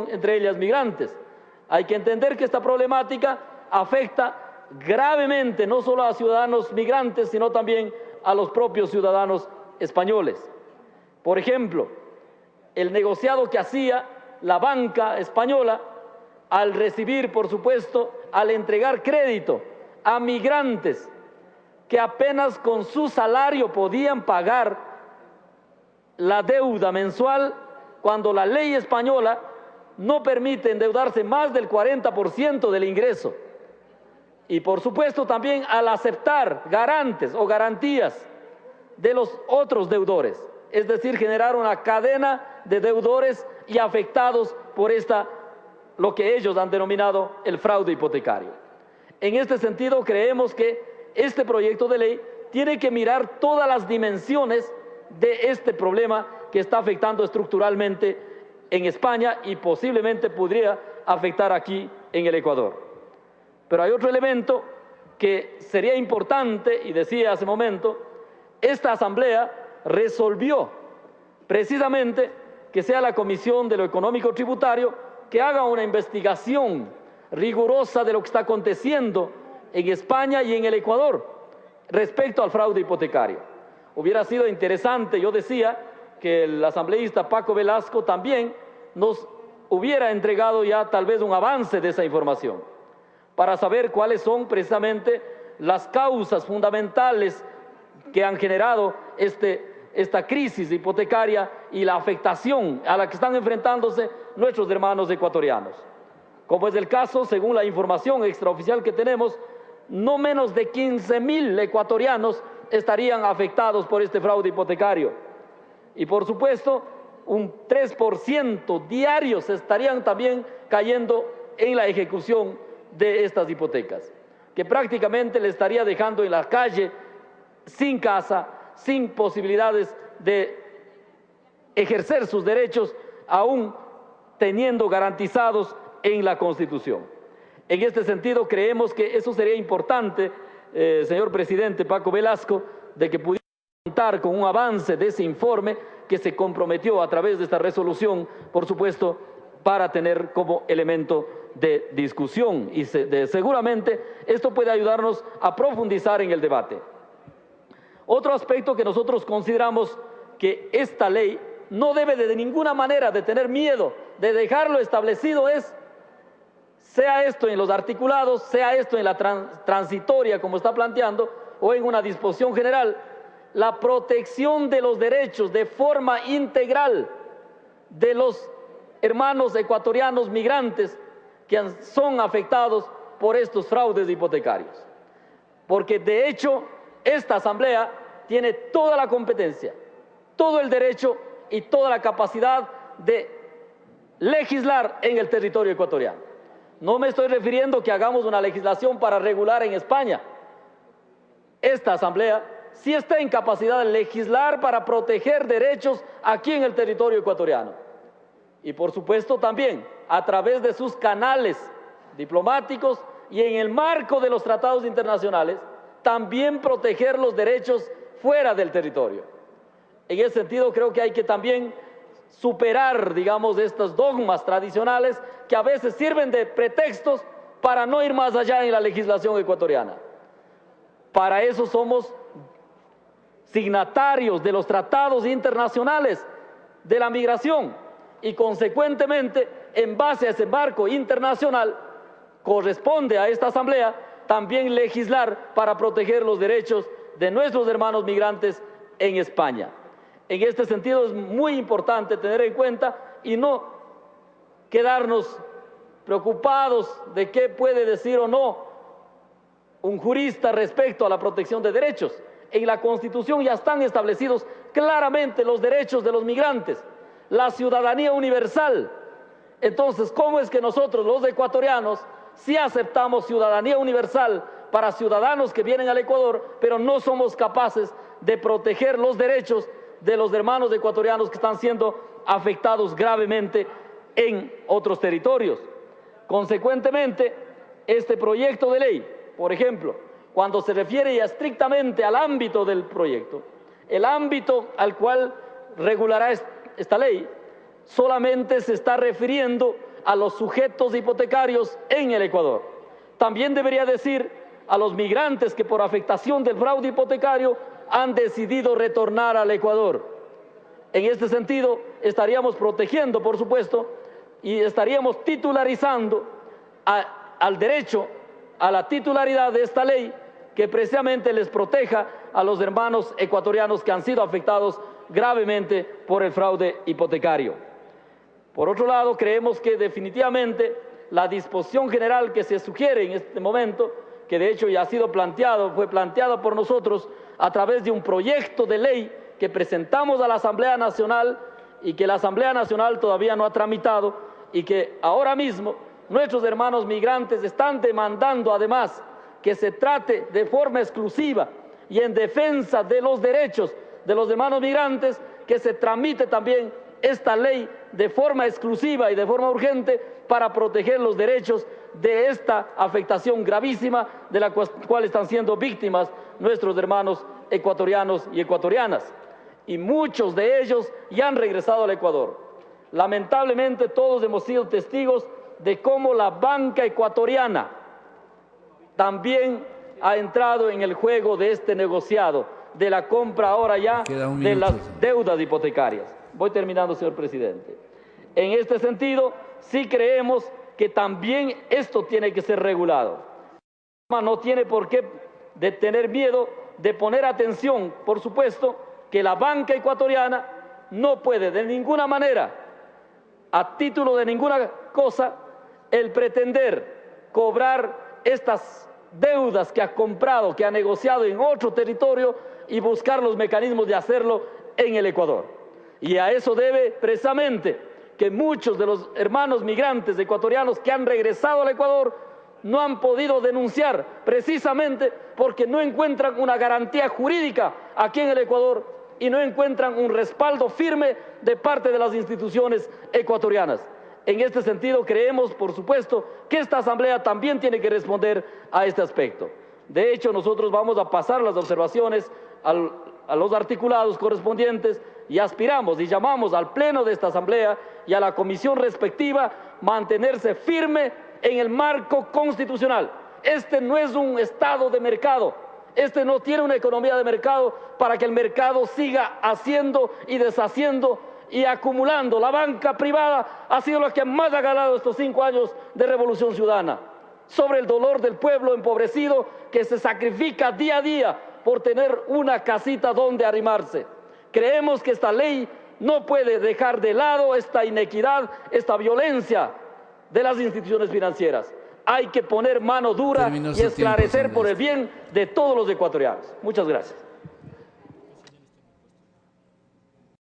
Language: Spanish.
entre ellas migrantes. Hay que entender que esta problemática afecta gravemente no solo a ciudadanos migrantes, sino también a los propios ciudadanos españoles. Por ejemplo, el negociado que hacía la banca española al recibir, por supuesto, al entregar crédito a migrantes que apenas con su salario podían pagar la deuda mensual, cuando la ley española no permite endeudarse más del 40% del ingreso. Y por supuesto también al aceptar garantes o garantías de los otros deudores, es decir, generar una cadena de deudores y afectados por lo que ellos han denominado el fraude hipotecario. En este sentido, creemos que este proyecto de ley tiene que mirar todas las dimensiones de este problema que está afectando estructuralmente en España y posiblemente podría afectar aquí en el Ecuador. Pero hay otro elemento que sería importante, y decía hace un momento, esta Asamblea resolvió precisamente que sea la Comisión de lo Económico Tributario que haga una investigación rigurosa de lo que está aconteciendo en España y en el Ecuador respecto al fraude hipotecario. Hubiera sido interesante, yo decía, que el asambleísta Paco Velasco también nos hubiera entregado ya tal vez un avance de esa información, para saber cuáles son precisamente las causas fundamentales que han generado esta crisis hipotecaria y la afectación a la que están enfrentándose nuestros hermanos ecuatorianos. Como es el caso, según la información extraoficial que tenemos, no menos de 15.000 ecuatorianos estarían afectados por este fraude hipotecario. Y por supuesto, un 3% diarios estarían también cayendo en la ejecución de estas hipotecas, que prácticamente le estaría dejando en la calle, sin casa, sin posibilidades de ejercer sus derechos, aún teniendo garantizados en la Constitución. En este sentido, creemos que eso sería importante, señor presidente Paco Velasco, de que pudiera contar con un avance de ese informe que se comprometió a través de esta resolución, por supuesto, para tener como elemento de discusión y seguramente esto puede ayudarnos a profundizar en el debate. Otro aspecto que nosotros consideramos que esta ley no debe de ninguna manera de tener miedo de dejarlo establecido es, sea esto en los articulados, sea esto en la transitoria como está planteando o en una disposición general, la protección de los derechos de forma integral de los hermanos ecuatorianos migrantes que son afectados por estos fraudes hipotecarios. Porque de hecho esta Asamblea tiene toda la competencia, todo el derecho y toda la capacidad de legislar en el territorio ecuatoriano. No me estoy refiriendo que hagamos una legislación para regular en España. Esta Asamblea sí está en capacidad de legislar para proteger derechos aquí en el territorio ecuatoriano. Y por supuesto también a través de sus canales diplomáticos y en el marco de los tratados internacionales, también proteger los derechos fuera del territorio. En ese sentido creo que hay que también superar, digamos, estos dogmas tradicionales que a veces sirven de pretextos para no ir más allá en la legislación ecuatoriana. Para eso somos signatarios de los tratados internacionales de la migración y consecuentemente, en base a ese marco internacional, corresponde a esta Asamblea también legislar para proteger los derechos de nuestros hermanos migrantes en España. En este sentido es muy importante tener en cuenta y no quedarnos preocupados de qué puede decir o no un jurista respecto a la protección de derechos. En la Constitución ya están establecidos claramente los derechos de los migrantes, la ciudadanía universal. Entonces, ¿cómo es que nosotros, los ecuatorianos, sí aceptamos ciudadanía universal para ciudadanos que vienen al Ecuador, pero no somos capaces de proteger los derechos de los hermanos ecuatorianos que están siendo afectados gravemente en otros territorios? Consecuentemente, este proyecto de ley, por ejemplo, cuando se refiere ya estrictamente al ámbito del proyecto, el ámbito al cual regulará esta ley, solamente se está refiriendo a los sujetos hipotecarios en el Ecuador. También debería decir a los migrantes que por afectación del fraude hipotecario han decidido retornar al Ecuador. En este sentido, estaríamos protegiendo, por supuesto, y estaríamos titularizando al derecho a la titularidad de esta ley que precisamente les proteja a los hermanos ecuatorianos que han sido afectados gravemente por el fraude hipotecario. Por otro lado, creemos que definitivamente la disposición general que se sugiere en este momento, que de hecho ya ha sido fue planteada por nosotros a través de un proyecto de ley que presentamos a la Asamblea Nacional y que la Asamblea Nacional todavía no ha tramitado y que ahora mismo nuestros hermanos migrantes están demandando además que se trate de forma exclusiva y en defensa de los derechos de los hermanos migrantes, que se tramite también esta ley de forma exclusiva y de forma urgente para proteger los derechos de esta afectación gravísima de la cual están siendo víctimas nuestros hermanos ecuatorianos y ecuatorianas. Y muchos de ellos ya han regresado al Ecuador. Lamentablemente todos hemos sido testigos de cómo la banca ecuatoriana también ha entrado en el juego de este negociado, de la compra ahora ya de las deudas hipotecarias. Voy terminando, señor presidente. En este sentido, sí creemos que también esto tiene que ser regulado. No tiene por qué de tener miedo de poner atención, por supuesto, que la banca ecuatoriana no puede de ninguna manera, a título de ninguna cosa, el pretender cobrar estas deudas que ha comprado, que ha negociado en otro territorio y buscar los mecanismos de hacerlo en el Ecuador. Y a eso debe precisamente que muchos de los hermanos migrantes ecuatorianos que han regresado al Ecuador no han podido denunciar precisamente porque no encuentran una garantía jurídica aquí en el Ecuador y no encuentran un respaldo firme de parte de las instituciones ecuatorianas. En este sentido, creemos, por supuesto, que esta Asamblea también tiene que responder a este aspecto. De hecho, nosotros vamos a pasar las observaciones a los articulados correspondientes y aspiramos y llamamos al Pleno de esta Asamblea y a la comisión respectiva mantenerse firme en el marco constitucional. Este no es un estado de mercado, este no tiene una economía de mercado para que el mercado siga haciendo y deshaciendo y acumulando. La banca privada ha sido la que más ha ganado estos 5 años de revolución ciudadana, sobre el dolor del pueblo empobrecido que se sacrifica día a día por tener una casita donde arrimarse. Creemos que esta ley no puede dejar de lado esta inequidad, esta violencia de las instituciones financieras. Hay que poner mano dura y esclarecer por el bien de todos los ecuatorianos. Muchas gracias.